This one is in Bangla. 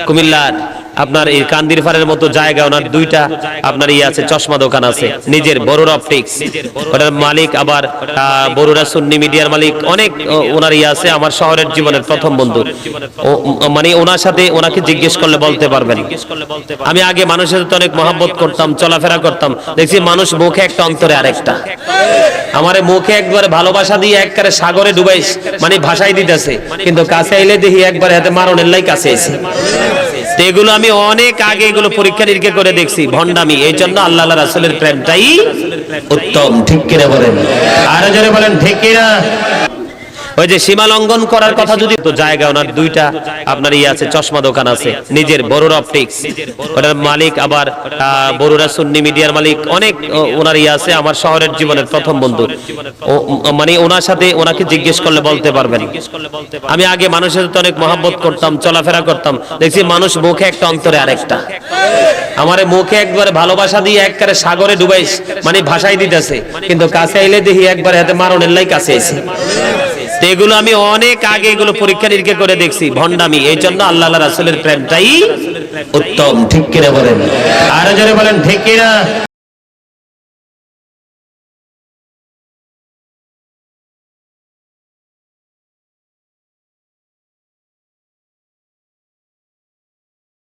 কুমিল্লার আপনার এই কান্দির ফারের মতো জায়গা ওনার দুইটা আপনার আছে চশমা দোকান আছে নিজের বড়ুরা অপটিক্স ওটার মালিক আবার বড়ুরা সুন্নি মিডিয়ার মালিক অনেক ওনার আছে আমার শহরের জীবনের প্রথম বন্ধু মানে ওনার সাথে ওনাকে জিজ্ঞেস করলে বলতে পারবেন আমি আগে মানুষের সাথে অনেক মহব্বত করতাম চলাফেরা করতাম দেখছি মানুষ মুখে একটা অন্তরে আরেকটা আমার মুখে একবারে ভালোবাসা দিয়ে একবারে সাগরে ডুবাইস মানে ভাষাই দিতেছে কিন্তু কাছে আইলে দেখি একবারে হাতে মারণের লাই কাছে এসে এগুলো আমি অনেক আগে এগুলো পরীক্ষা নিরীক্ষা করে দেখছি ভন্ডামি এই জন্য আল্লাহ রাসূলের প্রেমটাই উত্তম ঠিক কিনা বলেন আর যারা বলেন ঠিক কিনা ওই যে সীমা লঙ্ঘন করার কথা যদি তো জায়গা ওনার দুইটা আপনার আছে চশমা দোকান আছে নিজের বড়ুরা অপটিক্স ওটার মালিক আবার বড়ুরা সুন্নি মিডিয়ার মালিক অনেক ওনার আছে আমার শহরের জীবনের প্রথম বন্ধু মানে ওনার সাথে ওনাকে জিজ্ঞেস করলে বলতে পারবেন আমি আগে মানুষের সাথে অনেক মহব্বত করতাম চলাফেরা করতাম দেখছি মানুষ মুখে একটা অন্তরে আরেকটা আমার মুখে একবারে ভালোবাসা দিয়ে একবারে সাগরে ডুবাইস মানে ভাষাই দিতেছে কিন্তু কাছে আইলে দেখি একবারে হাতে মারণের লাই কাছে এসে এগুলো আমি অনেক আগে এগুলো পরীক্ষা নিরীক্ষা করে দেখছি ভন্ডামি এই জন্য আল্লাহ রাসূলের প্রেমটাই উত্তম ঠিক কিনা বলেন আর যারা বলেন ঠিক কিনা।